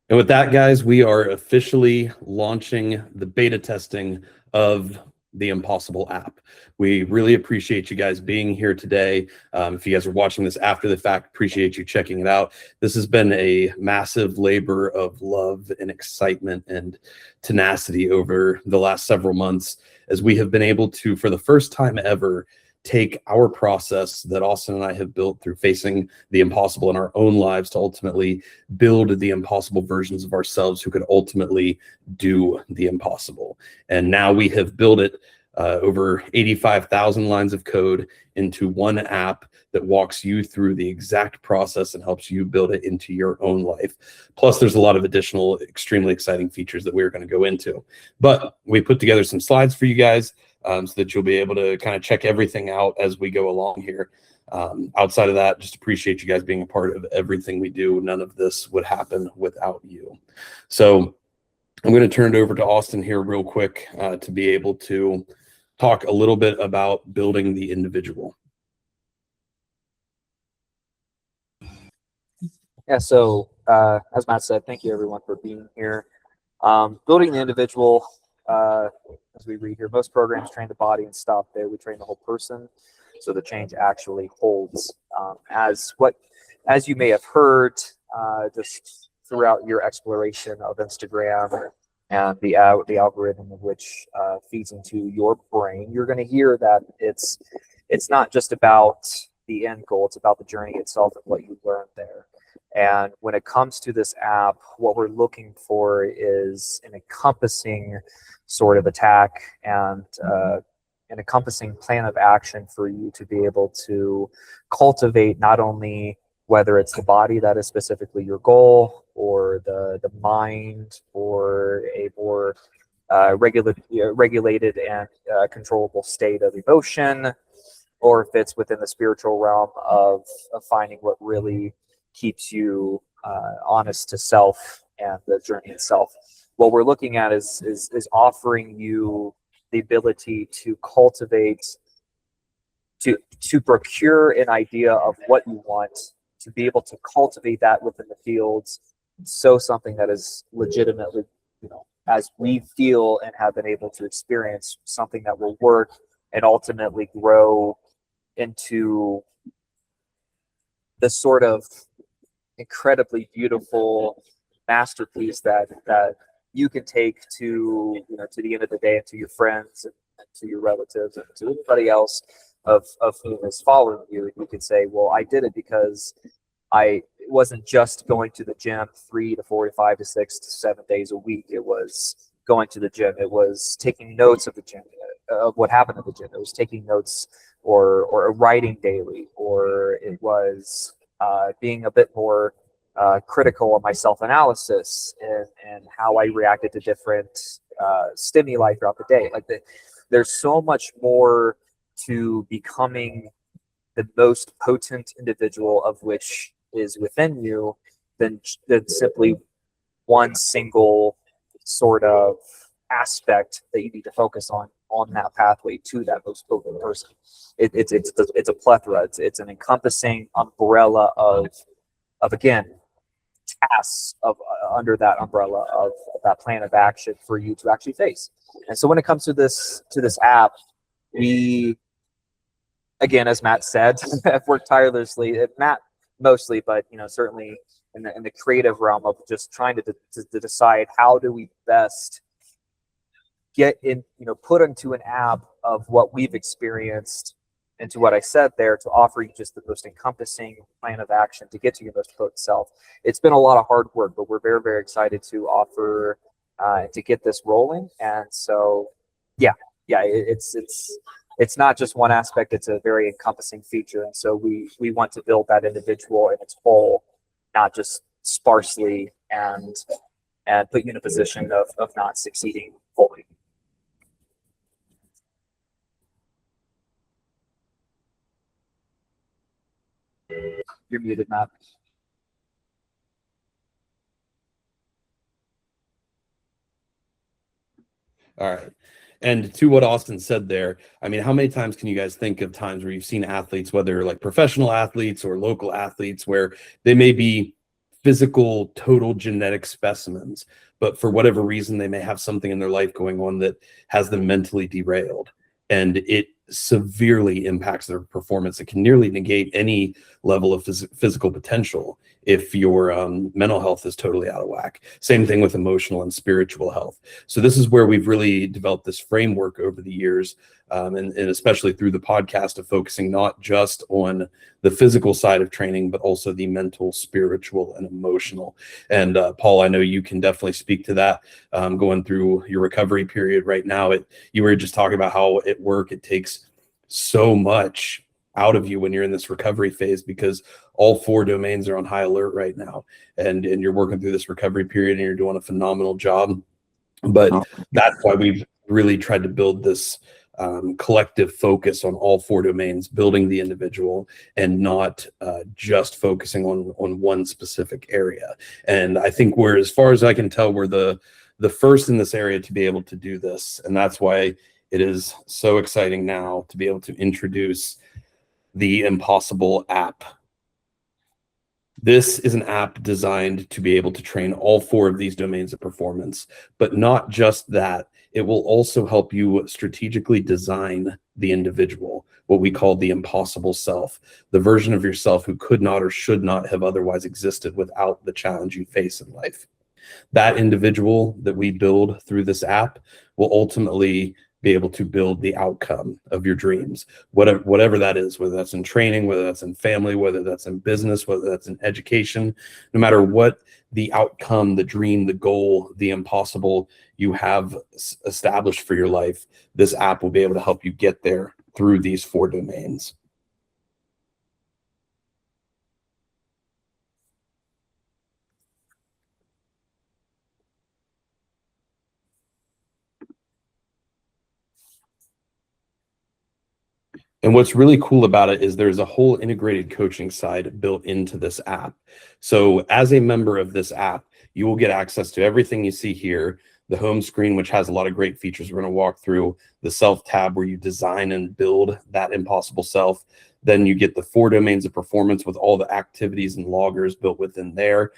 And with that, guys, we are officially launching the beta testing of the Impossible app. We really appreciate you guys being here today. If you guys are watching this after the fact, appreciate you checking it out. This has been a massive labor of love and excitement and tenacity over the last several months, as we have been able to, for the first time ever, take our process that Austin and I have built through facing the impossible in our own lives to ultimately build the impossible versions of ourselves who could ultimately do the impossible. And now we have built it, over 85,000 lines of code into one app that walks you through the exact process and helps you build it into your own life. Plus, there's a lot of additional extremely exciting features that we're going to go into. But we put together some slides for you guys, so that you'll be able to kind of check everything out as we go along here. Outside of that, just appreciate you guys being a part of everything we do. None of this would happen without you. So I'm going to turn it over to Austin here real quick to be able to talk a little bit about building the individual. Yeah, so as Matt said, thank you everyone for being here. Building the individual, as we read here, most programs train the body and stop there. We train the whole person, so the change actually holds. As you may have heard, just throughout your exploration of Instagram and the algorithm of which feeds into your brain, you're going to hear that it's not just about the end goal; it's about the journey itself and what you learned there. And when it comes to this app, what we're looking for is an encompassing sort of attack and an encompassing plan of action for you to be able to cultivate not only whether it's the body that is specifically your goal, or the mind, or a more regulated and controllable state of emotion, or if it's within the spiritual realm of finding what really keeps you honest to self and the journey itself. What we're looking at is offering you the ability to cultivate, to procure an idea of what you want, to be able to cultivate that within the fields, so something that is legitimately, as we feel and have been able to experience, something that will work and ultimately grow into the sort of incredibly beautiful masterpiece that you can take to the end of the day, and to your friends and to your relatives and to anybody else of whom is following you. You can say, well, I did it because it wasn't just going to the gym 3 to 4 to 5 to 6 to 7 days a week. It was going to the gym. It was taking notes of the gym, of what happened at the gym. It was taking notes or writing daily, or it was being a bit more critical of my self-analysis and how I reacted to different stimuli throughout the day. There's so much more to becoming the most potent individual of which is within you than simply one single sort of aspect that you need to focus on that pathway to that most potent person. It's a plethora. It's an encompassing umbrella of again tasks of under that umbrella of that plan of action for you to actually face. And so when it comes to this app, we, again, as Matt said, have worked tirelessly. Matt mostly, but certainly in the creative realm of just trying to decide how do we best get in, put into an app of what we've experienced into what I said there, to offer you just the most encompassing plan of action to get to your most potent self. It's been a lot of hard work, but we're very, very excited to offer to get this rolling. And so, it's not just one aspect; it's a very encompassing feature. And so we want to build that individual in its whole, not just sparsely and put you in a position of not succeeding fully. You're muted, Matt. All right. And to what Austin said there, I mean, how many times can you guys think of times where you've seen athletes, whether like professional athletes or local athletes, where they may be physical total genetic specimens, but for whatever reason they may have something in their life going on that has them mentally derailed, and it severely impacts their performance. It can nearly negate any level of physical potential if your mental health is totally out of whack. Same thing with emotional and spiritual health. So this is where we've really developed this framework over the years, and especially through the podcast, of focusing not just on the physical side of training, but also the mental, spiritual, and emotional. And Paul, I know you can definitely speak to that, going through your recovery period right now. You were just talking about how at work it takes so much out of you when you're in this recovery phase, because all 4 domains are on high alert right now, and you're working through this recovery period and you're doing a phenomenal job. But that's why we've really tried to build this collective focus on all 4 domains, building the individual and not just focusing on one specific area. And I think we're, as far as I can tell, we're the first in this area to be able to do this. And that's why it is so exciting now to be able to introduce the Impossible app. This is an app designed to be able to train all 4 of these domains of performance, but not just that. It will also help you strategically design the individual, what we call the impossible self, the version of yourself who could not or should not have otherwise existed without the challenge you face in life. That individual that we build through this app will ultimately be able to build the outcome of your dreams, whatever that is, whether that's in training, whether that's in family, whether that's in business, whether that's in education. No matter what the outcome, the dream, the goal, the impossible you have established for your life, this app will be able to help you get there through these 4 domains. And what's really cool about it is there's a whole integrated coaching side built into this app. So as a member of this app, you will get access to everything you see here, the home screen, which has a lot of great features we're going to walk through, the self tab where you design and build that impossible self. Then you get the 4 domains of performance with all the activities and loggers built within there.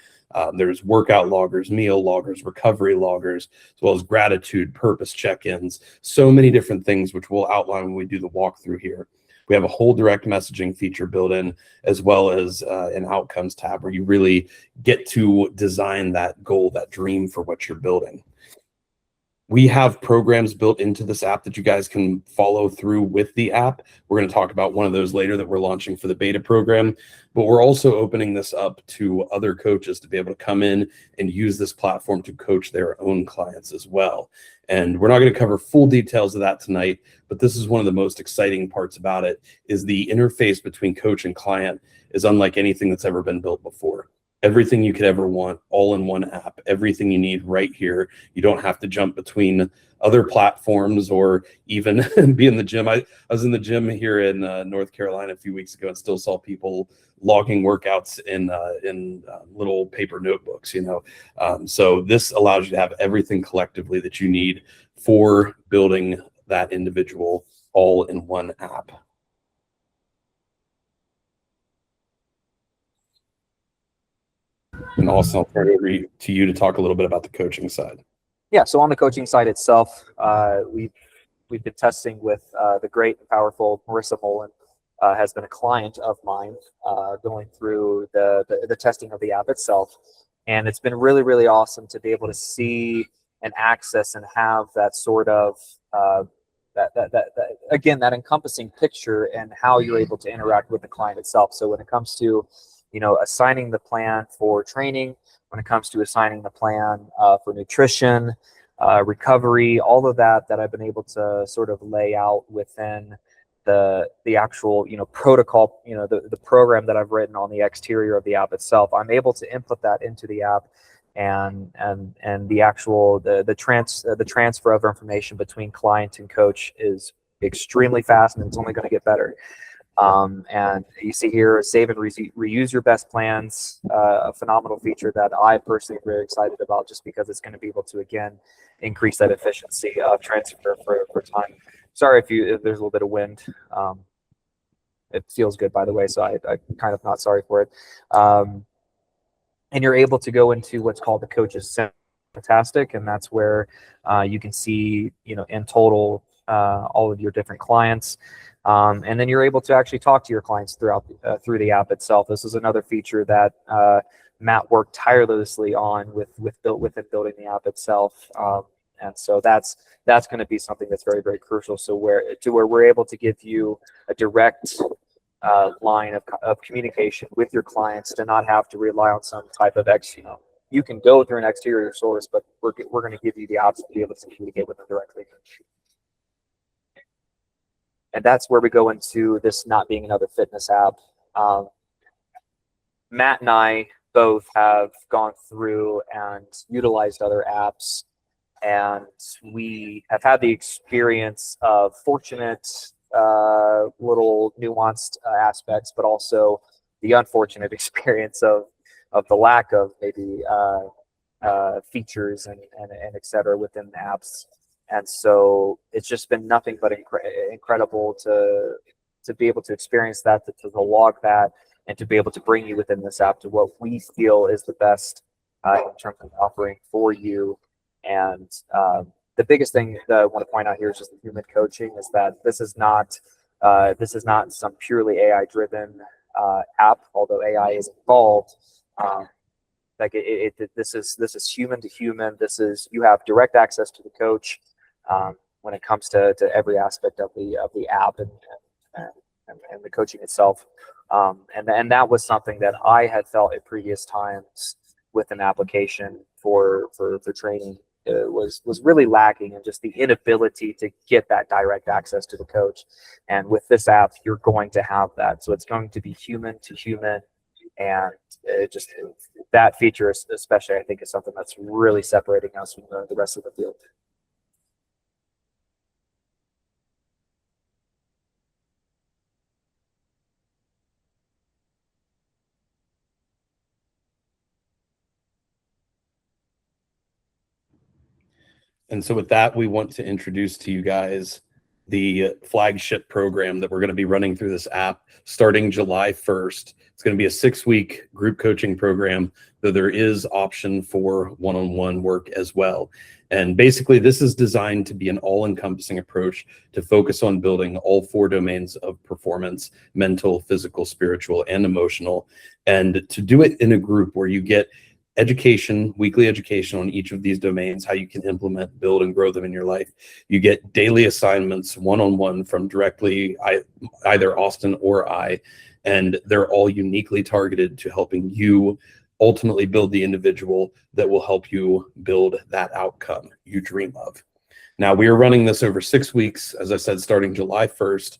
There's workout loggers, meal loggers, recovery loggers, as well as gratitude, purpose check-ins, so many different things, which we'll outline when we do the walkthrough here. We have a whole direct messaging feature built in, as well as an outcomes tab where you really get to design that goal, that dream for what you're building. We have programs built into this app that you guys can follow through with the app. We're going to talk about one of those later that we're launching for the beta program, but we're also opening this up to other coaches to be able to come in and use this platform to coach their own clients as well. And we're not going to cover full details of that tonight, but this is one of the most exciting parts about it, is the interface between coach and client is unlike anything that's ever been built before. Everything you could ever want, all in one app, everything you need right here. You don't have to jump between other platforms or even be in the gym. I was in the gym here in North Carolina a few weeks ago and still saw people logging workouts in little paper notebooks, so this allows you to have everything collectively that you need for building that individual all in one app. And also, I'll turn it over to you to talk a little bit about the coaching side. Yeah, so on the coaching side itself, we've been testing with the great and powerful Marissa Mullen, has been a client of mine, going through the testing of the app itself. And it's been really, really awesome to be able to see and access and have that sort of, again, that encompassing picture and how you're able to interact with the client itself. So when it comes to, assigning the plan for training, when it comes to assigning the plan for nutrition, recovery, all of that I've been able to sort of lay out within the actual, protocol, the program that I've written on the exterior of the app itself. I'm able to input that into the app, and the actual the transfer of information between client and coach is extremely fast, and it's only going to get better. And you see here, save and reuse your best plans, a phenomenal feature that I personally am very excited about, just because it's going to be able to, again, increase that efficiency of transfer for time. Sorry if there's a little bit of wind. It feels good, by the way, so I'm kind of not sorry for it. and you're able to go into what's called the Coach's Fantastic, and that's where you can see, in total, all of your different clients, and then you're able to actually talk to your clients through the app itself. This is another feature that Matt worked tirelessly on within building the app itself, and so that's going to be something that's very, very crucial. So where we're able to give you a direct line of communication with your clients, to not have to rely on some type of you can go through an exterior source, but we're going to give you the option to be able to communicate with them directly. And that's where we go into this not being another fitness app. Matt and I both have gone through and utilized other apps, and we have had the experience of fortunate little nuanced aspects, but also the unfortunate experience of the lack of maybe features and et cetera within the apps. And so it's just been nothing but incredible to be able to experience that, to log that, and to be able to bring you within this app to what we feel is the best in terms of offering for you. And the biggest thing that I want to point out here is just the human coaching, is that this is not some purely AI-driven app, although AI is involved. This is human to human. You have direct access to the coach when it comes to every aspect of the app and the coaching itself. And that was something that I had felt at previous times with an application for training. Was really lacking, and just the inability to get that direct access to the coach. And with this app, you're going to have that. So it's going to be human to human, and that feature, especially, I think, is something that's really separating us from the rest of the field. And so with that, we want to introduce to you guys the flagship program that we're going to be running through this app starting July 1st. It's going to be a 6-week group coaching program, though there is option for one-on-one work as well. And basically, this is designed to be an all-encompassing approach to focus on building all 4 domains of performance: mental, physical, spiritual, and emotional. And to do it in a group where you get weekly education on each of these domains, how you can implement, build, and grow them in your life. You get daily assignments one-on-one from directly either Austin or I, and they're all uniquely targeted to helping you ultimately build the individual that will help you build that outcome you dream of. Now, we are running this over 6 weeks, as I said, starting July 1st.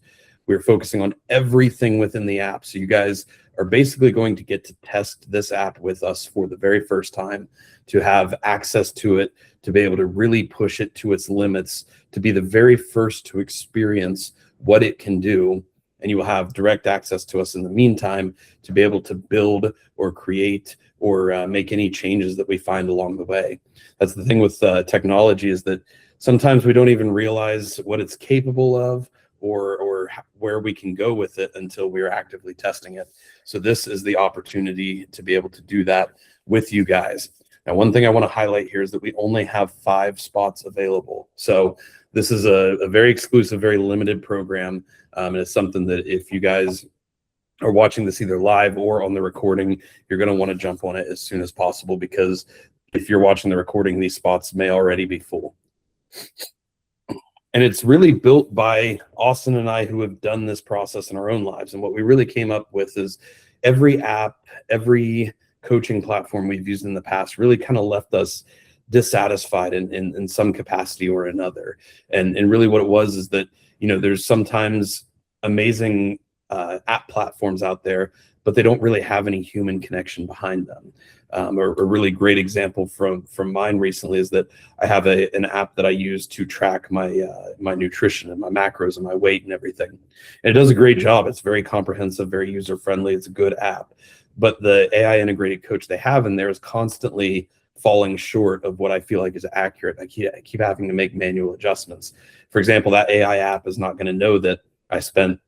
We're focusing on everything within the app. So you guys are basically going to get to test this app with us for the very first time, to have access to it, to be able to really push it to its limits, to be the very first to experience what it can do. And you will have direct access to us in the meantime to be able to build or create or make any changes that we find along the way. That's the thing with technology, is that sometimes we don't even realize what it's capable of, or where we can go with it until we're actively testing it. So this is the opportunity to be able to do that with you guys. Now, one thing I want to highlight here is that we only have 5 spots available. So this is a very exclusive, very limited program. And it's something that if you guys are watching this either live or on the recording, you're going to want to jump on it as soon as possible, because if you're watching the recording, these spots may already be full. And it's really built by Austin and I, who have done this process in our own lives. And what we really came up with is every app, every coaching platform we've used in the past really kind of left us dissatisfied in some capacity or another. And really what it was is that, there's sometimes amazing app platforms out there, but they don't really have any human connection behind them. A really great example from mine recently is that I have an app that I use to track my nutrition and my macros and my weight and everything. And it does a great job. It's very comprehensive, very user-friendly. It's a good app. But the AI integrated coach they have in there is constantly falling short of what I feel like is accurate. I keep having to make manual adjustments. For example, that AI app is not going to know that I spent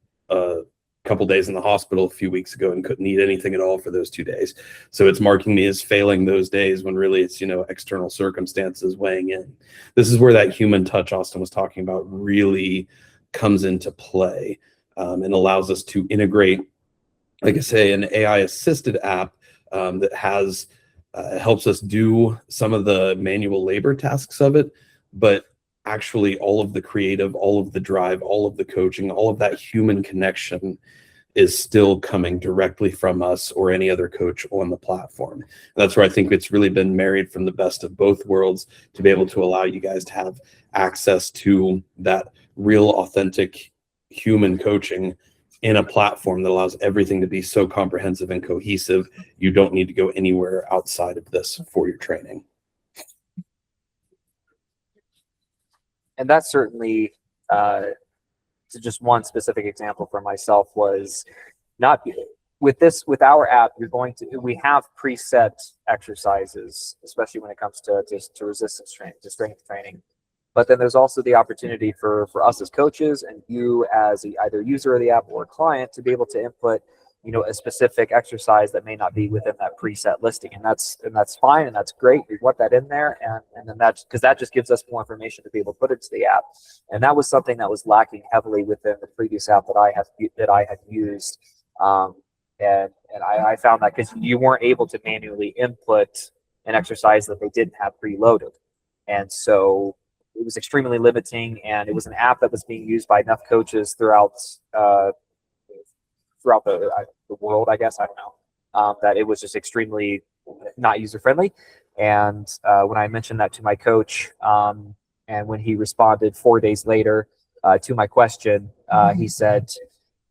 couple days in the hospital a few weeks ago and couldn't eat anything at all for those 2 days. So it's marking me as failing those days when really it's, external circumstances weighing in. This is where that human touch Austin was talking about really comes into play, and allows us to integrate, like I say, an AI assisted app that has helps us do some of the manual labor tasks of it, but actually all of the creative, all of the drive, all of the coaching, all of that human connection is still coming directly from us or any other coach on the platform. And that's where I think it's really been married from the best of both worlds to be able to allow you guys to have access to that real, authentic human coaching in a platform that allows everything to be so comprehensive and cohesive. You don't need to go anywhere outside of this for your training. And that's certainly just one specific example for myself was not with our app. We have preset exercises, especially when it comes to resistance training, to strength training. But then there's also the opportunity for us as coaches and you as either user of the app or client to be able to input, a specific exercise that may not be within that preset listing. And that's fine. And that's great. We want that in there. And then because that just gives us more information to be able to put into the app. And that was something that was lacking heavily within the previous app that I had used. And I found that because you weren't able to manually input an exercise that they didn't have preloaded. And so it was extremely limiting, and it was an app that was being used by enough coaches throughout the world, I guess, I don't know, that it was just extremely not user-friendly. And when I mentioned that to my coach, and when he responded 4 days later to my question, he said,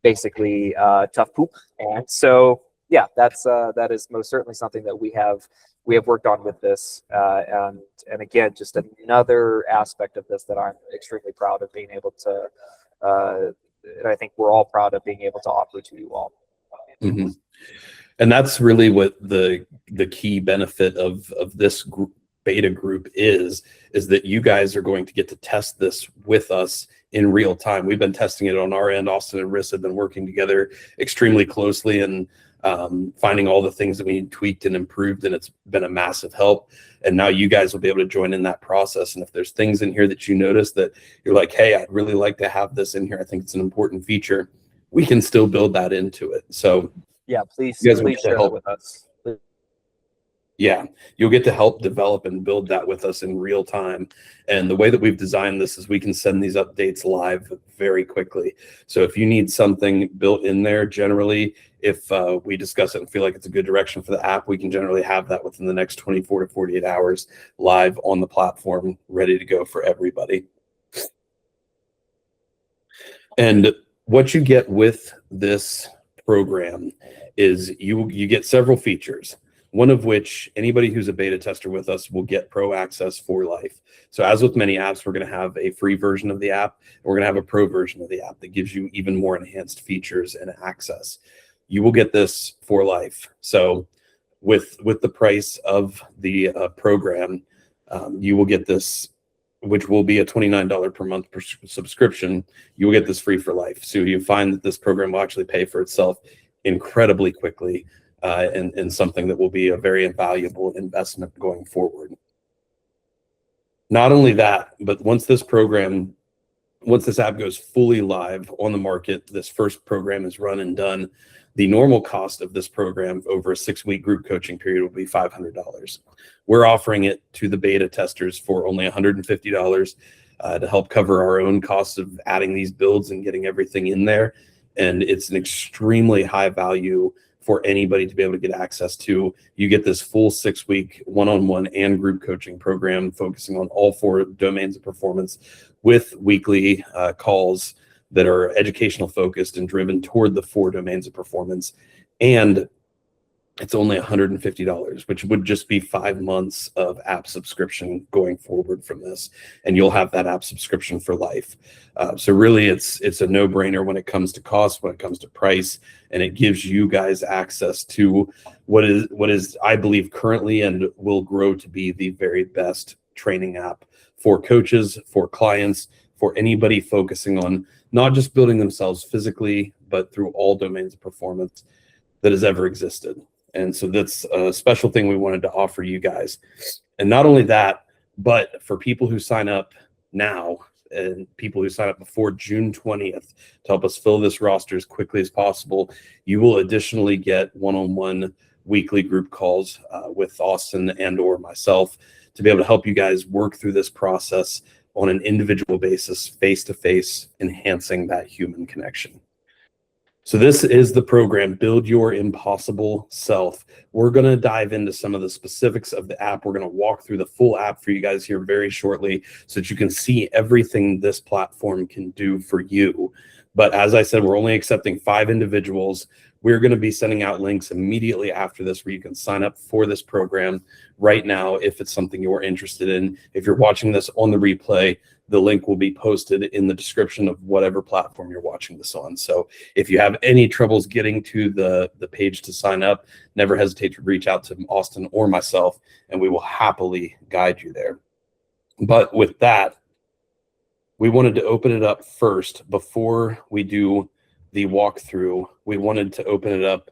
basically, tough poop. And so, yeah, that is most certainly something that we have worked on with this. And again, just another aspect of this that I'm extremely proud of being able to, and I think we're all proud of being able to offer to you all. Mm-hmm. And that's really what the key benefit of this beta group is that you guys are going to get to test this with us in real time. We've been testing it on our end. Austin and Riss have been working together extremely closely and finding all the things that we tweaked and improved, and it's been a massive help. And now you guys will be able to join in that process. And if there's things in here that you notice that you're like, hey, I'd really like to have this in here, I think it's an important feature, we can still build that into it. So yeah, please share that with us. Yeah, you'll get to help develop and build that with us in real time. And the way that we've designed this is we can send these updates live very quickly. So if you need something built in there, generally, if we discuss it and feel like it's a good direction for the app, we can generally have that within the next 24 to 48 hours live on the platform, ready to go for everybody. And what you get with this program is you get several features. One of which anybody who's a beta tester with us will get pro access for life. So as with many apps, we're going to have a free version of the app. And we're going to have a pro version of the app that gives you even more enhanced features and access. You will get this for life. So with the price of the program, you will get this, which will be a $29 per month subscription. You will get this free for life. So you find that this program will actually pay for itself incredibly quickly. And something that will be a very valuable investment going forward. Not only that, but once this app goes fully live on the market, this first program is run and done, the normal cost of this program over a 6-week group coaching period will be $500. We're offering it to the beta testers for only $150 to help cover our own costs of adding these builds and getting everything in there. And it's an extremely high value for anybody to be able to get access to. You get this full 6-week one-on-one and group coaching program focusing on all 4 domains of performance with weekly calls that are educational focused and driven toward the 4 domains of performance. And it's only $150, which would just be 5 months of app subscription going forward from this. And you'll have that app subscription for life. So really it's a no-brainer when it comes to cost, when it comes to price, and it gives you guys access to what is I believe currently and will grow to be the very best training app for coaches, for clients, for anybody focusing on not just building themselves physically, but through all domains of performance that has ever existed. And so that's a special thing we wanted to offer you guys. And not only that, but for people who sign up now and people who sign up before June 20th to help us fill this roster as quickly as possible, you will additionally get one-on-one weekly group calls with Austin and or myself to be able to help you guys work through this process on an individual basis, face-to-face, enhancing that human connection. So this is the program, Build Your Impossible Self. We're going to dive into some of the specifics of the app. We're going to walk through the full app for you guys here very shortly so that you can see everything this platform can do for you. But as I said, we're only accepting 5 individuals. We're going to be sending out links immediately after this where you can sign up for this program right now if it's something you're interested in. If you're watching this on the replay, the link will be posted in the description of whatever platform you're watching this on. So if you have any troubles getting to the page to sign up, never hesitate to reach out to Austin or myself, and we will happily guide you there. But with that, we wanted to open it up first before we do the walkthrough. We wanted to open it up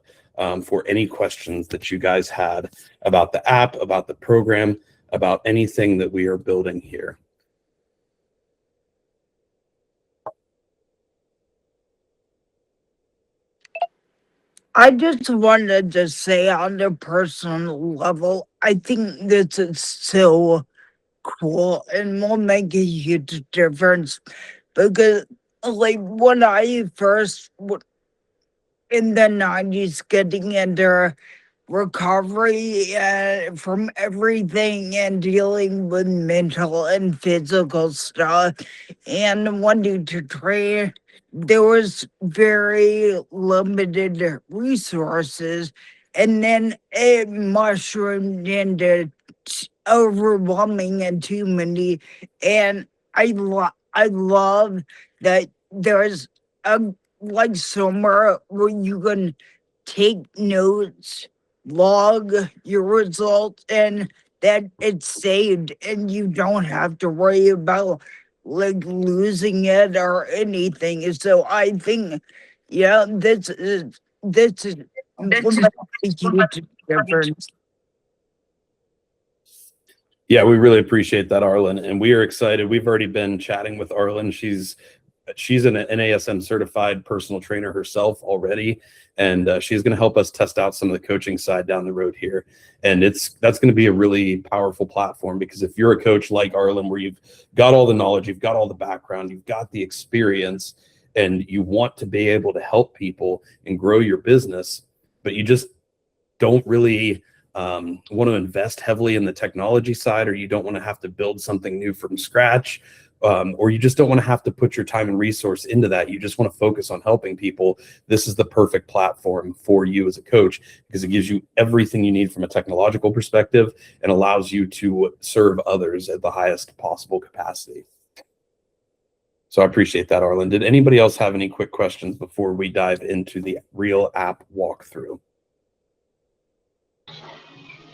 for any questions that you guys had about the app, about the program, about anything that we are building here. I just wanted to say on a personal level, I think this is so cool and will make a huge difference because, like, when I first in the 90s getting into recovery from everything and dealing with mental and physical stuff and wanting to train, there was very limited resources, and then it mushroomed into overwhelming and too many. And I love that there's a like somewhere where you can take notes, log your results, and that it's saved, and you don't have to worry about like losing it or anything. So I think, yeah, this is will make a huge difference. Yeah, we really appreciate that, Arlen, and we are excited. We've already been chatting with Arlen. She's an NASM certified personal trainer herself already, and she's going to help us test out some of the coaching side down the road here. And that's going to be a really powerful platform, because if you're a coach like Arlen, where you've got all the knowledge, you've got all the background, you've got the experience, and you want to be able to help people and grow your business, but you just don't really want to invest heavily in the technology side, or you don't want to have to build something new from scratch, or you just don't want to have to put your time and resource into that. You just want to focus on helping people. This is the perfect platform for you as a coach, because it gives you everything you need from a technological perspective and allows you to serve others at the highest possible capacity. So I appreciate that, Arlen. Did anybody else have any quick questions before we dive into the real app walkthrough?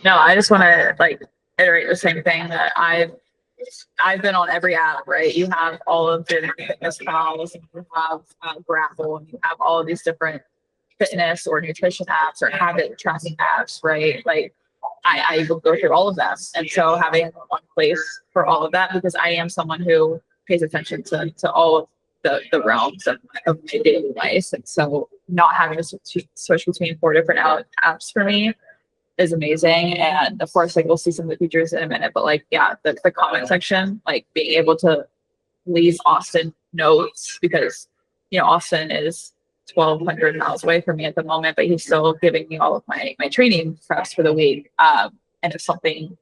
No, I just want to iterate the same thing that I've been on every app, right? You have all of the fitness pals, and you have Grapple, and you have all of these different fitness or nutrition apps or habit tracking apps, right? Like I will go through all of them. And so having one place for all of that, because I am someone who pays attention to all of the realms of my daily life. And so not having to switch between 4 different apps for me is amazing. And of course, we'll see some of the features in a minute, but the comment section, being able to leave Austin notes, because Austin is 1,200 miles away from me at the moment, but he's still giving me all of my training preps for the week. And if something,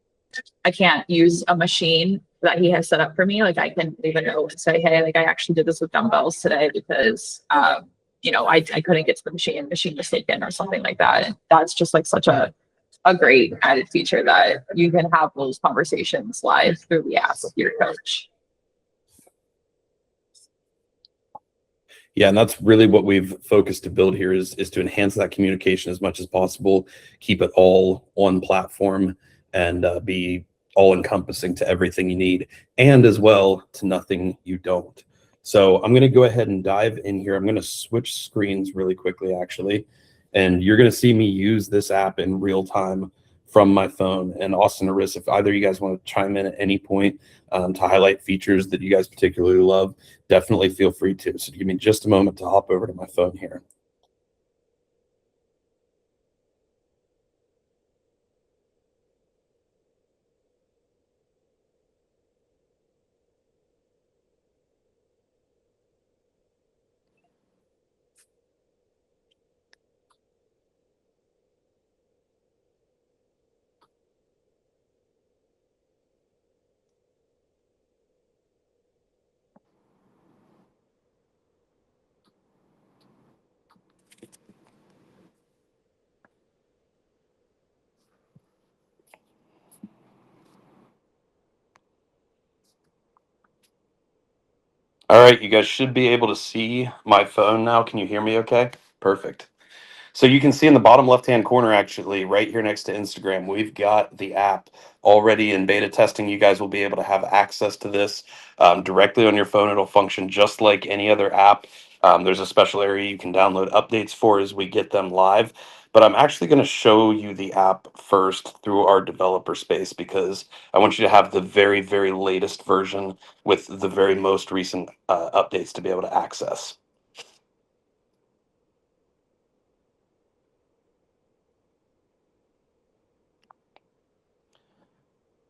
I can't use a machine that he has set up for me, I can leave a note and say, hey, I actually did this with dumbbells today because I couldn't get to the machine was taken or something like that. And that's just such a great added feature, that you can have those conversations live through the app with your coach. Yeah, and that's really what we've focused to build here is to enhance that communication as much as possible, keep it all on platform, and be all encompassing to everything you need, and as well to nothing you don't. So I'm going to go ahead and dive in here. I'm going to switch screens really quickly, actually, and you're going to see me use this app in real time from my phone. And Austin or Riss, if either of you guys want to chime in at any point to highlight features that you guys particularly love, definitely feel free to. So give me just a moment to hop over to my phone here. All right, you guys should be able to see my phone now. Can you hear me okay? Perfect. So you can see in the bottom left-hand corner, actually, right here next to Instagram, we've got the app already in beta testing. You guys will be able to have access to this directly on your phone. It'll function just like any other app. There's a special area you can download updates for as we get them live. But I'm actually going to show you the app first through our developer space because I want you to have the very, very latest version with the very most recent updates to be able to access.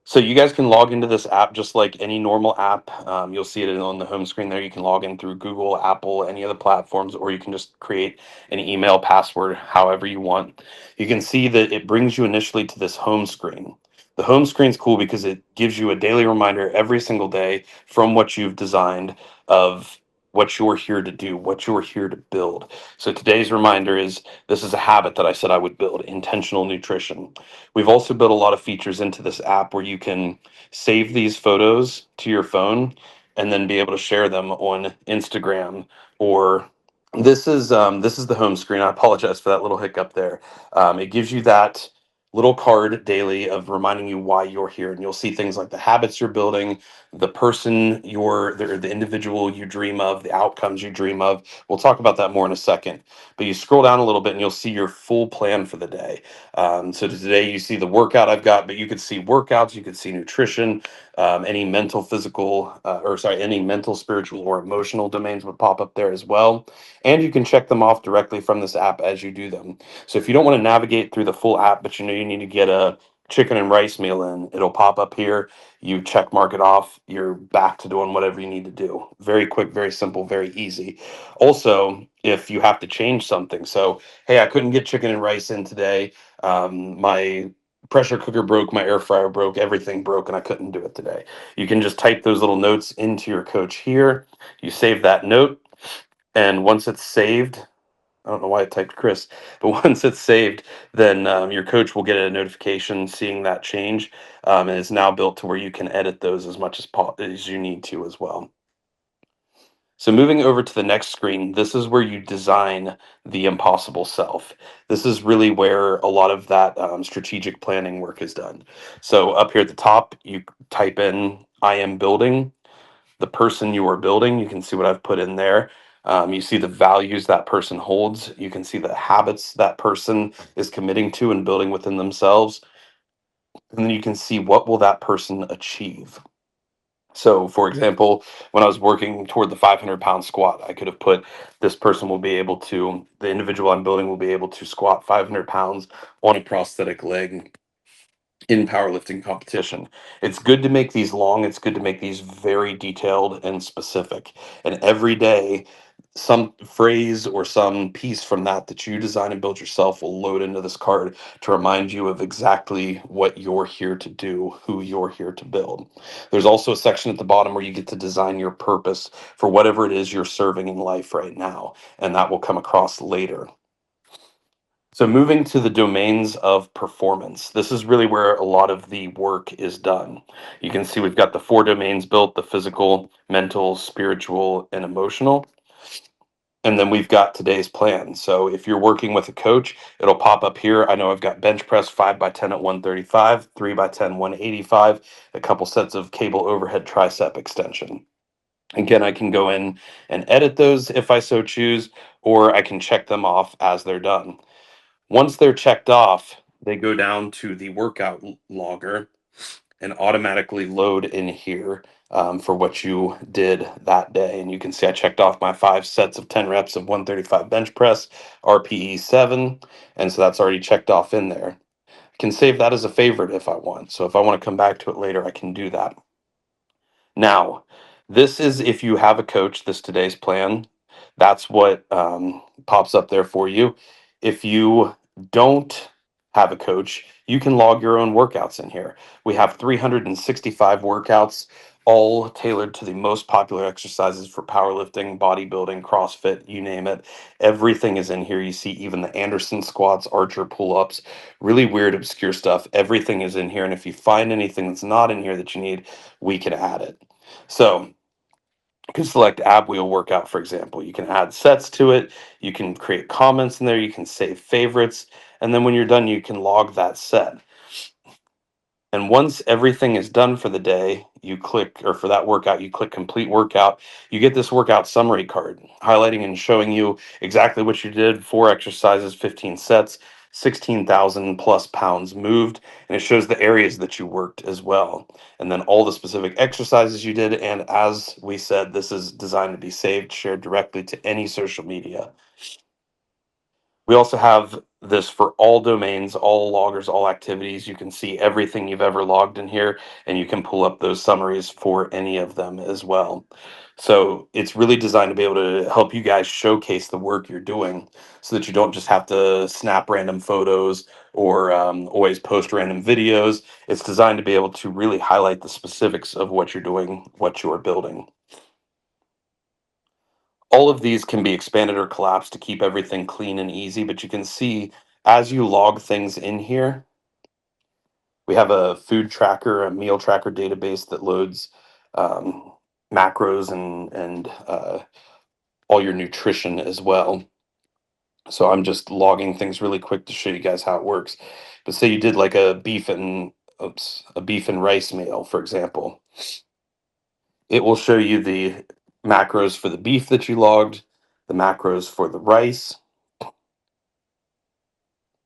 So you guys can log into this app just like any normal app. You'll see it on the home screen there. You can log in through Google, Apple, any other platforms, or you can just create an email password however you want. You can see that it brings you initially to this home screen. The home screen is cool because it gives you a daily reminder every single day from what you've designed of what you're here to do, what you're here to build. So today's reminder is this is a habit that I said I would build, intentional nutrition. We've also built a lot of features into this app where you can save these photos to your phone and then be able to share them on Instagram or this is the home screen. I apologize for that little hiccup there. It gives you that little card daily of reminding you why you're here, and you'll see things like the habits you're building, the person you're, the individual you dream of, the outcomes you dream of. We'll talk about that more in a second. But you scroll down a little bit, and you'll see your full plan for the day. So today you see the workout I've got, but you could see workouts, you could see nutrition, any mental, physical, any mental, spiritual, or emotional domains would pop up there as well. And you can check them off directly from this app as you do them. So if you don't want to navigate through the full app, but you know you need to get a chicken and rice meal in, it'll pop up here. You check mark it off. You're back to doing whatever you need to do. Very quick, very simple, very easy. Also, if you have to change something, so hey, I couldn't get chicken and rice in today. My pressure cooker broke, my air fryer broke, everything broke, and I couldn't do it today. You can just type those little notes into your coach here. You save that note, and once it's saved, I don't know why I typed Chris, but once it's saved, then your coach will get a notification seeing that change, and it's now built to where you can edit those as much as you need to as well. So moving over to the next screen, this is where you design the impossible self. This is really where a lot of that strategic planning work is done. So up here at the top, you type in I am building, the person you are building. You can see what I've put in there. You see the values that person holds. You can see the habits that person is committing to and building within themselves. And then you can see what will that person achieve. So, for example, when I was working toward the 500-pound squat, I could have put this person will be able to, the individual I'm building will be able to squat 500 pounds on a prosthetic leg in powerlifting competition. It's good to make these long. It's good to make these very detailed and specific. And every day, some phrase or some piece from that you design and build yourself will load into this card to remind you of exactly what you're here to do, who you're here to build. There's also a section at the bottom where you get to design your purpose for whatever it is you're serving in life right now, and that will come across later. So moving to the domains of performance, this is really where a lot of the work is done. You can see we've got the 4 domains built: the physical, mental, spiritual, and emotional. And then we've got today's plan. So if you're working with a coach, it'll pop up here. I know I've got bench press 5x10 at 135, 3x10, 185, a couple sets of cable overhead tricep extension. Again, I can go in and edit those if I so choose, or I can check them off as they're done. Once they're checked off, they go down to the workout logger and automatically load in here for what you did that day. And you can see I checked off my 5 sets of 10 reps of 135 bench press, RPE 7. And so that's already checked off in there. I can save that as a favorite if I want. So if I want to come back to it later, I can do that. Now, this is if you have a coach, this today's plan. That's what pops up there for you. If you don't have a coach, you can log your own workouts in here. We have 365 workouts, all tailored to the most popular exercises for powerlifting, bodybuilding, CrossFit, you name it. Everything is in here. You see even the Anderson squats, Archer pull-ups, really weird, obscure stuff. Everything is in here. And if you find anything that's not in here that you need, we can add it. So you can select ab wheel workout, for example. You can add sets to it. You can create comments in there. You can save favorites. And then when you're done, you can log that set. And once everything is done for the day, you click, or for that workout, you click complete workout. You get this workout summary card highlighting and showing you exactly what you did: 4 exercises, 15 sets, 16,000 plus pounds moved. And it shows the areas that you worked as well. And then all the specific exercises you did. And as we said, this is designed to be saved, shared directly to any social media. We also have this for all domains, all loggers, all activities. You can see everything you've ever logged in here, and you can pull up those summaries for any of them as well. So it's really designed to be able to help you guys showcase the work you're doing so that you don't just have to snap random photos or always post random videos. It's designed to be able to really highlight the specifics of what you're doing, what you're building. All of these can be expanded or collapsed to keep everything clean and easy, but you can see as you log things in here, we have a food tracker, a meal tracker database that loads um, macros and all your nutrition as well. So I'm just logging things really quick to show you guys how it works. But say you did like a beef and rice meal, for example. It will show you the macros for the beef that you logged, the macros for the rice,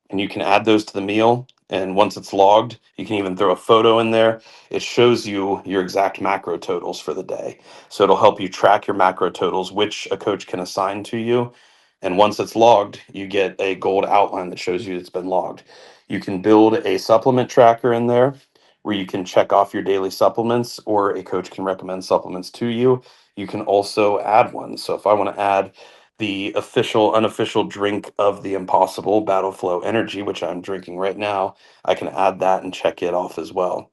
and you can add those to the meal. And once it's logged, you can even throw a photo in there. It shows you your exact macro totals for the day. So it'll help you track your macro totals, which a coach can assign to you. And once it's logged, you get a gold outline that shows you it's been logged. You can build a supplement tracker in there where you can check off your daily supplements, or a coach can recommend supplements to you. You can also add one. So if I want to add the official, unofficial drink of the Impossible, Battle Flow Energy, which I'm drinking right now, I can add that and check it off as well.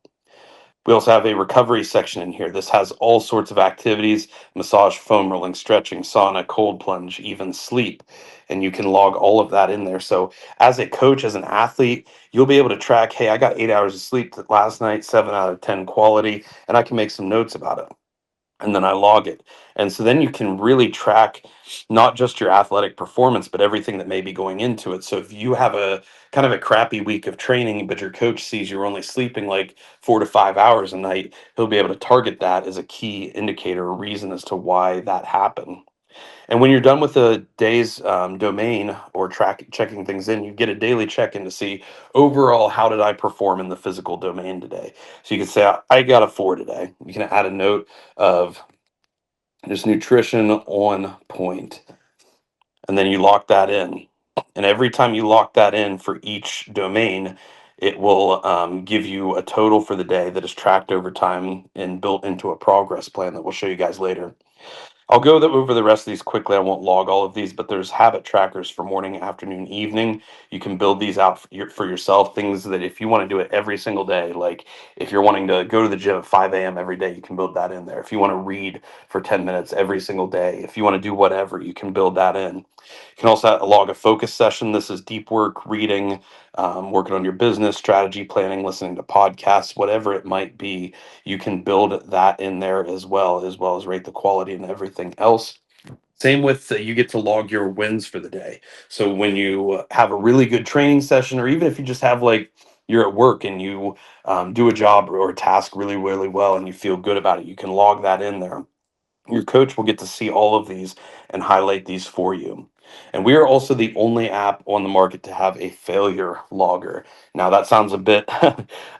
We also have a recovery section in here. This has all sorts of activities: massage, foam rolling, stretching, sauna, cold plunge, even sleep. And you can log all of that in there. So as a coach, as an athlete, you'll be able to track, hey, I got 8 hours of sleep last night, 7 out of 10 quality, and I can make some notes about it. And then I log it. And so then you can really track not just your athletic performance, but everything that may be going into it. So if you have a kind of a crappy week of training, but your coach sees you're only sleeping like 4 to 5 hours a night, he'll be able to target that as a key indicator or reason as to why that happened. And when you're done with the day's domain or checking things in, you get a daily check-in to see overall, how did I perform in the physical domain today. So you can say, I got a 4 today. You can add a note of just nutrition on point, and then you lock that in. And every time you lock that in for each domain, it will give you a total for the day that is tracked over time and built into a progress plan that we'll show you guys later. I'll go over the rest of these quickly. I won't log all of these, but there's habit trackers for morning, afternoon, evening. You can build these out for yourself. Things that if you want to do it every single day, like if you're wanting to go to the gym at 5 a.m. every day, you can build that in there. If you want to read for 10 minutes every single day, if you want to do whatever, you can build that in. You can also log a focus session. This is deep work, reading, working on your business, strategy planning, listening to podcasts, whatever it might be. You can build that in there as well as rate the quality and everything else. Same with you get to log your wins for the day. So when you have a really good training session, or even if you just have like you're at work and you do a job or a task really, really well and you feel good about it, you can log that in there. Your coach will get to see all of these and highlight these for you. And we are also the only app on the market to have a failure logger. Now that sounds a bit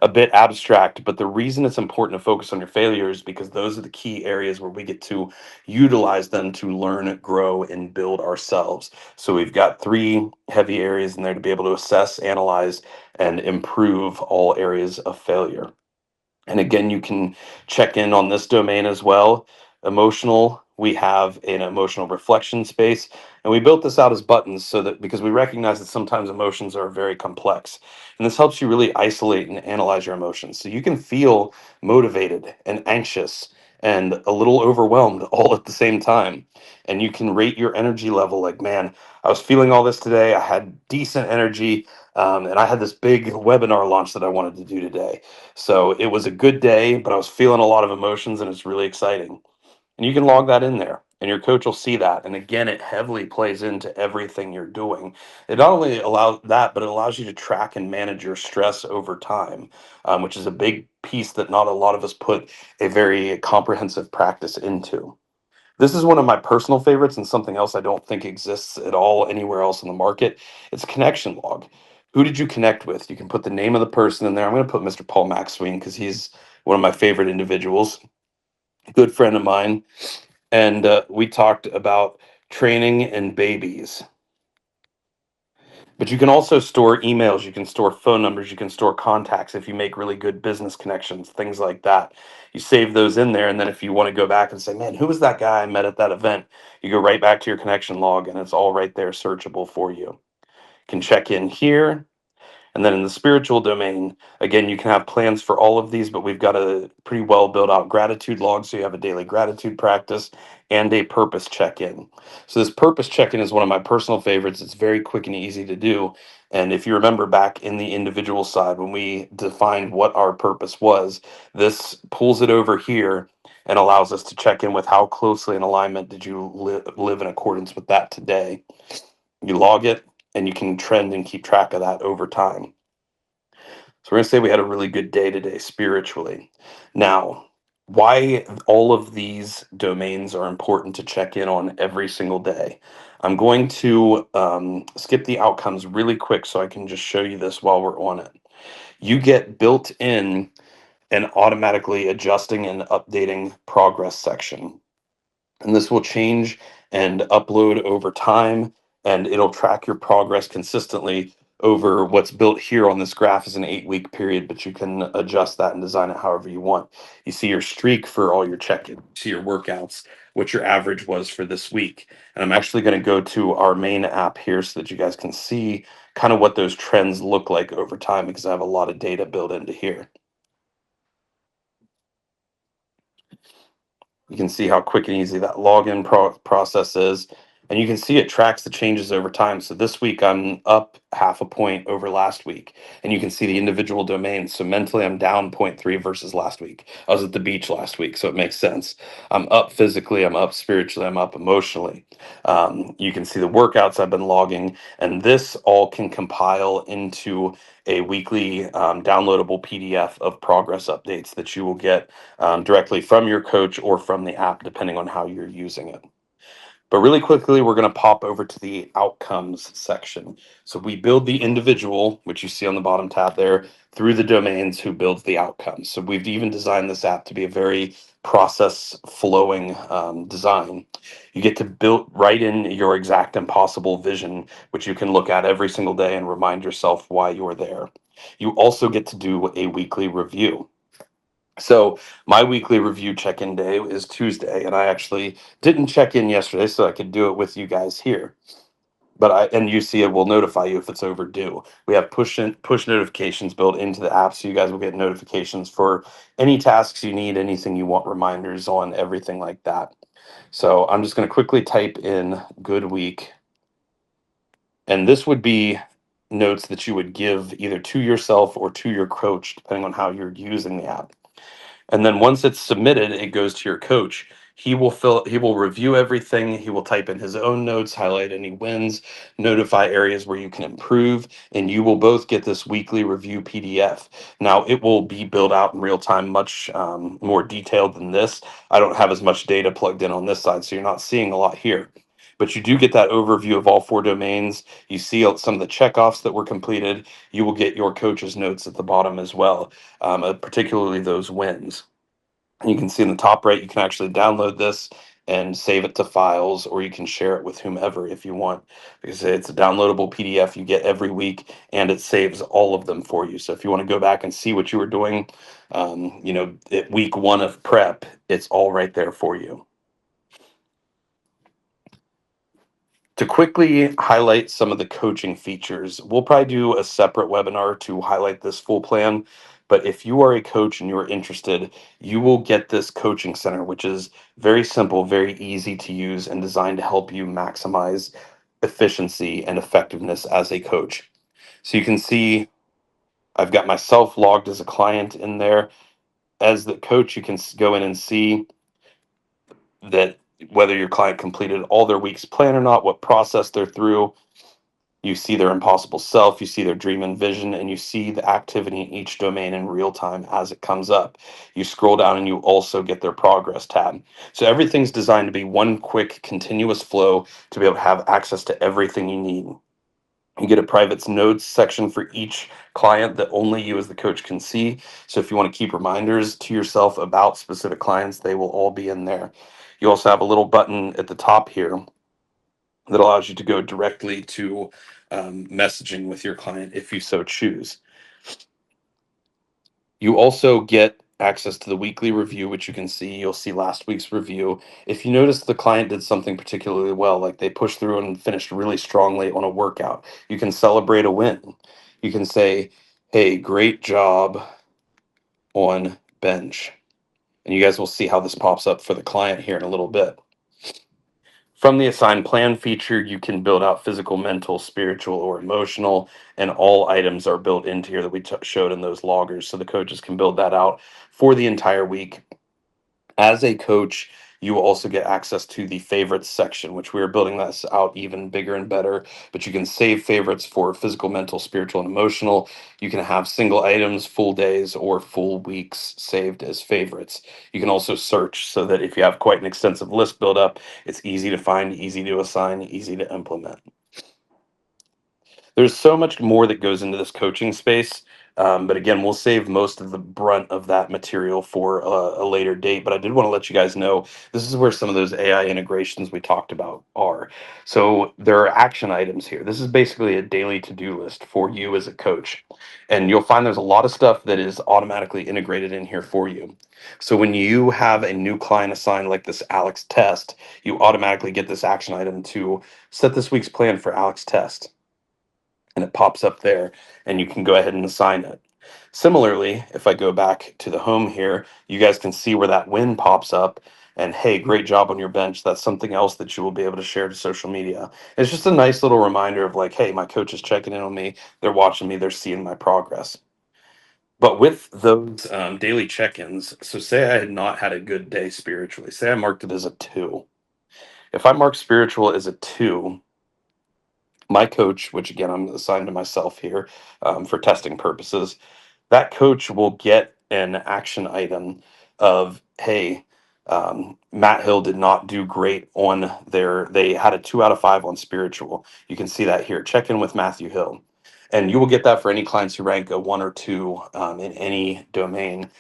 a bit abstract, but the reason it's important to focus on your failures because those are the key areas where we get to utilize them to learn, grow, and build ourselves. So we've got three heavy areas in there to be able to assess, analyze, and improve all areas of failure. And again, you can check in on this domain as well. Emotional, we have an emotional reflection space. And we built this out as buttons so that because we recognize that sometimes emotions are very complex. And this helps you really isolate and analyze your emotions. So you can feel motivated and anxious and a little overwhelmed all at the same time. And you can rate your energy level like, man, I was feeling all this today. I had decent energy. And I had this big webinar launch that I wanted to do today. So it was a good day, but I was feeling a lot of emotions and it's really exciting. And you can log that in there and your coach will see that. And again, it heavily plays into everything you're doing. It not only allows that, but it allows you to track and manage your stress over time, which is a big piece that not a lot of us put a very comprehensive practice into. This is one of my personal favorites and something else I don't think exists at all anywhere else in the market. It's a connection log. Who did you connect with? You can put the name of the person in there. I'm going to put Mr. Paul Maxwing because he's one of my favorite individuals, a good friend of mine. And we talked about training and babies. But you can also store emails, you can store phone numbers, you can store contacts if you make really good business connections, things like that. You save those in there, and then if you want to go back and say, man, who was that guy I met at that event? You go right back to your connection log, and it's all right there searchable for you. You can check in here. And then in the spiritual domain, again, you can have plans for all of these, but we've got a pretty well built out gratitude log. So you have a daily gratitude practice and a purpose check in. So this purpose check in is one of my personal favorites. It's very quick and easy to do. And if you remember back in the individual side, when we defined what our purpose was, this pulls it over here and allows us to check in with how closely in alignment did you live in accordance with that today. You log it and you can trend and keep track of that over time. So we're going to say we had a really good day today spiritually. Now, why all of these domains are important to check in on every single day. I'm going to skip the outcomes really quick so I can just show you this while we're on it. You get built in an automatically adjusting and updating progress section. And this will change and upload over time, and it'll track your progress consistently over what's built here on this graph is an 8-week period, but you can adjust that and design it however you want. You see your streak for all your check-in, you see your workouts, what your average was for this week. And I'm actually going to go to our main app here so that you guys can see kind of what those trends look like over time because I have a lot of data built into here. You can see how quick and easy that login process is. And you can see it tracks the changes over time. So this week I'm up 0.5 point over last week. And you can see the individual domains. So mentally I'm down 0.3 versus last week. I was at the beach last week, so it makes sense. I'm up physically, I'm up spiritually, I'm up emotionally. You can see the workouts I've been logging. And this all can compile into a weekly downloadable PDF of progress updates that you will get directly from your coach or from the app, depending on how you're using it. But really quickly, we're going to pop over to the outcomes section. So we build the individual, which you see on the bottom tab there, through the domains who builds the outcomes. So we've even designed this app to be a very process flowing design. You get to build right in your exact impossible vision, which you can look at every single day and remind yourself why you're there. You also get to do a weekly review. So my weekly review check-in day is Tuesday, and I actually didn't check in yesterday, so I could do it with you guys here. And you see it will notify you if it's overdue. We have push notifications built into the app, so you guys will get notifications for any tasks you need, anything you want reminders on, everything like that. So I'm just going to quickly type in good week, and this would be notes that you would give either to yourself or to your coach, depending on how you're using the app. And then once it's submitted, it goes to your coach. He will review everything. He will type in his own notes, highlight any wins, notify areas where you can improve, and you will both get this weekly review PDF. Now, it will be built out in real time, much more detailed than this. I don't have as much data plugged in on this side, so you're not seeing a lot here. But you do get that overview of all 4 domains. You see some of the checkoffs that were completed. You will get your coach's notes at the bottom as well, particularly those wins. And you can see in the top right, you can actually download this and save it to files, or you can share it with whomever if you want, because it's a downloadable PDF you get every week, and it saves all of them for you. So if you want to go back and see what you were doing, at week 1 of prep, it's all right there for you. To quickly highlight some of the coaching features, we'll probably do a separate webinar to highlight this full plan. But if you are a coach and you're interested, you will get this coaching center, which is very simple, very easy to use, and designed to help you maximize efficiency and effectiveness as a coach. So you can see I've got myself logged as a client in there. As the coach, you can go in and see that whether your client completed all their week's plan or not, what process they're through. You see their impossible self, you see their dream and vision, and you see the activity in each domain in real time as it comes up. You scroll down and you also get their progress tab. So everything's designed to be one quick, continuous flow to be able to have access to everything you need. You get a private notes section for each client that only you as the coach can see. So if you want to keep reminders to yourself about specific clients, they will all be in there. You also have a little button at the top here that allows you to go directly to messaging with your client if you so choose. You also get access to the weekly review, which you can see. You'll see last week's review. If you notice the client did something particularly well, like they pushed through and finished really strongly on a workout, you can celebrate a win. You can say, hey, great job on bench. And you guys will see how this pops up for the client here in a little bit. From the assigned plan feature, you can build out physical, mental, spiritual, or emotional, and all items are built into here that we showed in those loggers. So the coaches can build that out for the entire week. As a coach, you will also get access to the favorites section, which we are building this out even bigger and better. But you can save favorites for physical, mental, spiritual, and emotional. You can have single items, full days, or full weeks saved as favorites. You can also search so that if you have quite an extensive list built up, it's easy to find, easy to assign, easy to implement. There's so much more that goes into this coaching space. But again, we'll save most of the brunt of that material for a later date. But I did want to let you guys know this is where some of those AI integrations we talked about are. So there are action items here. This is basically a daily to-do list for you as a coach. And you'll find there's a lot of stuff that is automatically integrated in here for you. So when you have a new client assigned like this Alex test, you automatically get this action item to set this week's plan for Alex test, and it pops up there and you can go ahead and assign it. Similarly, if I go back to the home here, you guys can see where that win pops up, and hey, great job on your bench. That's something else that you will be able to share to social media. It's just a nice little reminder of like, hey, my coach is checking in on me. They're watching me. They're seeing my progress. But with those daily check-ins, so say I had not had a good day spiritually, say I marked it as a 2. If I mark spiritual as a 2, my coach, which again I'm assigned to myself here for testing purposes, that coach will get an action item of, hey, Matt Hill did not do great on they had a 2 out of 5 on spiritual. You can see that here. Check in with Matthew Hill. And you will get that for any clients who rank a 1 or 2 in any domain,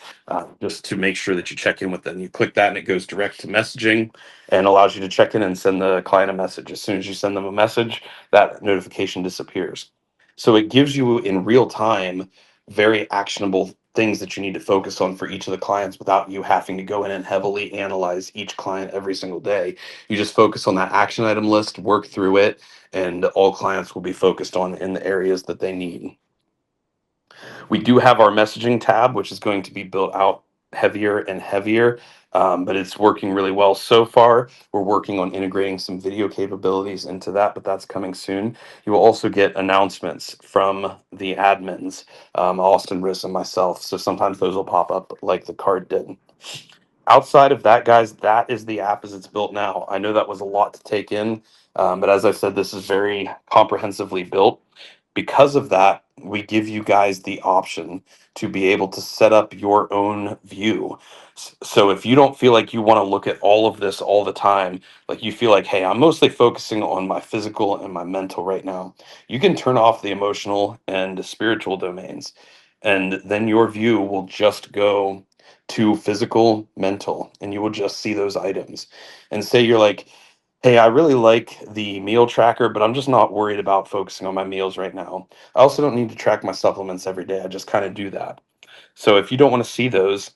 just to make sure that you check in with them. You click that and it goes direct to messaging and allows you to check in and send the client a message. As soon as you send them a message, that notification disappears. So it gives you in real time very actionable things that you need to focus on for each of the clients without you having to go in and heavily analyze each client every single day. You just focus on that action item list, work through it, and all clients will be focused on in the areas that they need. We do have our messaging tab, which is going to be built out heavier and heavier, but it's working really well so far. We're working on integrating some video capabilities into that, but that's coming soon. You will also get announcements from the admins, Austin, Riss, and myself. So sometimes those will pop up like the card did. outside of that, guys, that is the app as it's built now. I know that was a lot to take in, but as I said, this is very comprehensively built. Because of that, we give you guys the option to be able to set up your own view. So if you don't feel like you want to look at all of this all the time, like you feel like, hey, I'm mostly focusing on my physical and my mental right now, you can turn off the emotional and spiritual domains. And then your view will just go to physical, mental, and you will just see those items. And say you're like, hey, I really like the meal tracker, but I'm just not worried about focusing on my meals right now. I also don't need to track my supplements every day. I just kind of do that. So if you don't want to see those,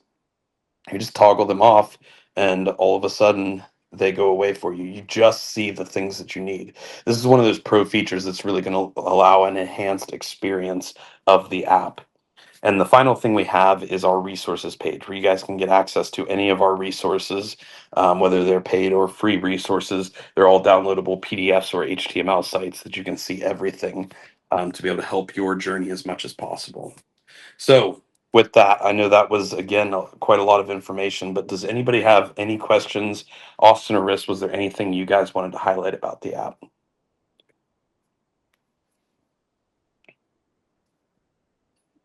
you just toggle them off, and all of a sudden they go away for you. You just see the things that you need. This is one of those pro features that's really going to allow an enhanced experience of the app. And the final thing we have is our resources page, where you guys can get access to any of our resources, whether they're paid or free resources. They're all downloadable PDFs or HTML sites that you can see everything, to be able to help your journey as much as possible. So, with that, I know that was, again, quite a lot of information, but does anybody have any questions? Austin or Riss, was there anything you guys wanted to highlight about the app?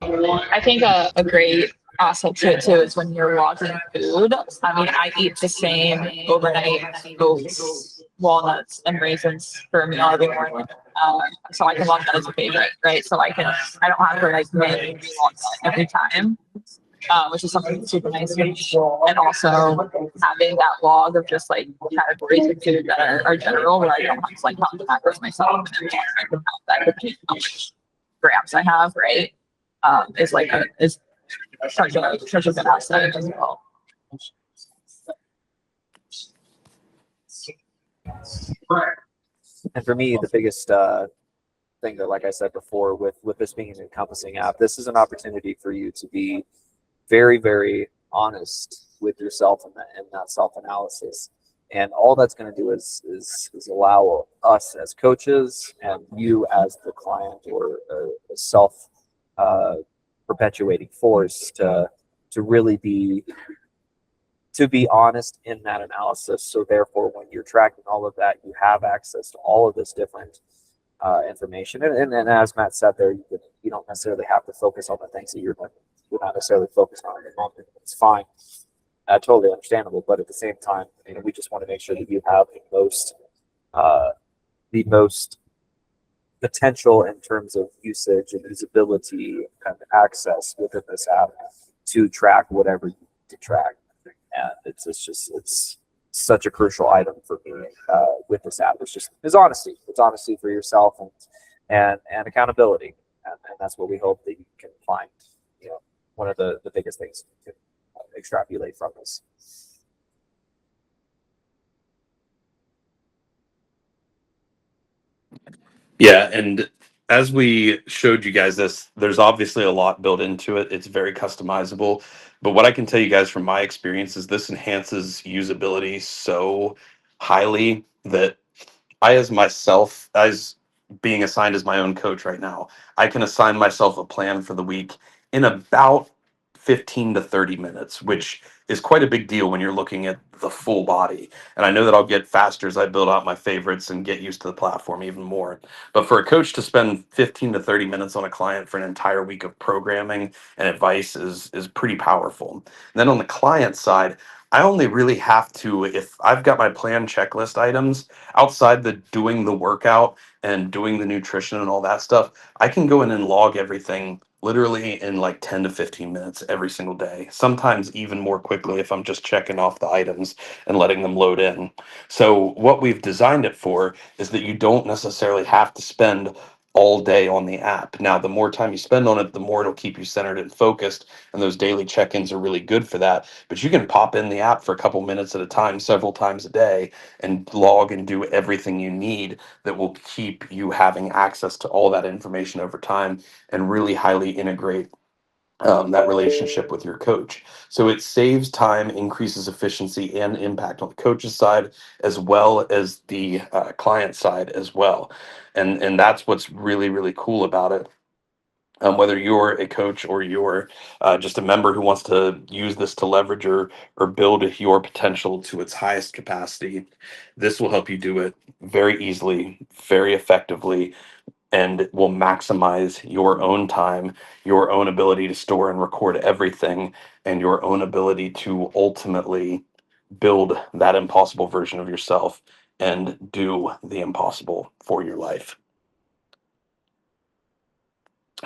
I think a great asset to it too is when you're watching food. I mean, I eat the same overnight oats, walnuts, and raisins for a meal every morning. So I can log that as a favorite, right? So I don't have to like manually log that every time, which is something that's super nice. And also having that log of just like categories of food that are general, where I don't have to like count the macros myself, and then I can count that depending on how much grams I have, right? Is like is such a good asset as well. And for me, the biggest thing that, like I said before, with this being an encompassing app, this is an opportunity for you to be very, very honest with yourself in that self-analysis. And all that's going to do is allow us as coaches and you as the client or a self perpetuating force to really be honest in that analysis. So therefore, when you're tracking all of that, you have access to all of this different information. And as Matt said there, you don't necessarily have to focus on the things that you're not necessarily focused on at the moment. It's fine. Totally understandable. But at the same time, we just want to make sure that you have the most potential in terms of usage and usability and access within this app to track whatever you need to track. And it's such a crucial item for me with this app. It's honesty. It's honesty for yourself and accountability. And that's what we hope that you can find, one of the biggest things you can extrapolate from this. Yeah, and as we showed you guys this, there's obviously a lot built into it. It's very customizable. But what I can tell you guys from my experience is this enhances usability so highly that I, as myself, as being assigned as my own coach right now, I can assign myself a plan for the week in about 15 to 30 minutes, which is quite a big deal when you're looking at the full body. And I know that I'll get faster as I build out my favorites and get used to the platform even more. But for a coach to spend 15 to 30 minutes on a client for an entire week of programming and advice is pretty powerful. And then on the client side, I only really have to, if I've got my plan checklist items outside the doing the workout and doing the nutrition and all that stuff, I can go in and log everything literally in like 10 to 15 minutes every single day, sometimes even more quickly if I'm just checking off the items and letting them load in. So what we've designed it for is that you don't necessarily have to spend all day on the app. Now, the more time you spend on it, the more it'll keep you centered and focused, and those daily check-ins are really good for that. But you can pop in the app for a couple minutes at a time, several times a day, and log and do everything you need that will keep you having access to all that information over time and really highly integrate that relationship with your coach. So it saves time, increases efficiency and impact on the coach's side, as well as the client side as well. And that's what's really, really cool about it. Whether you're a coach or you're just a member who wants to use this to leverage or build your potential to its highest capacity, this will help you do it very easily, very effectively, and will maximize your own time, your own ability to store and record everything, and your own ability to ultimately build that impossible version of yourself and do the impossible for your life.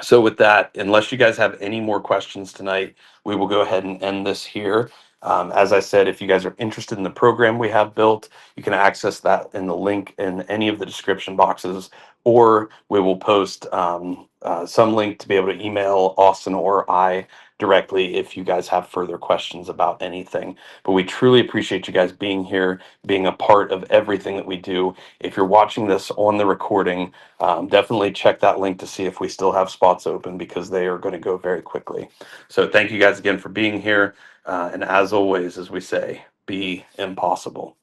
So with that, unless you guys have any more questions tonight, we will go ahead and end this here. As I said, if you guys are interested in the program we have built, you can access that in the link in any of the description boxes, or we will post some link to be able to email Austin or I directly if you guys have further questions about anything. But we truly appreciate you guys being here, being a part of everything that we do. If you're watching this on the recording, definitely check that link to see if we still have spots open, because they are going to go very quickly. So thank you guys again for being here. And as always, as we say, be impossible.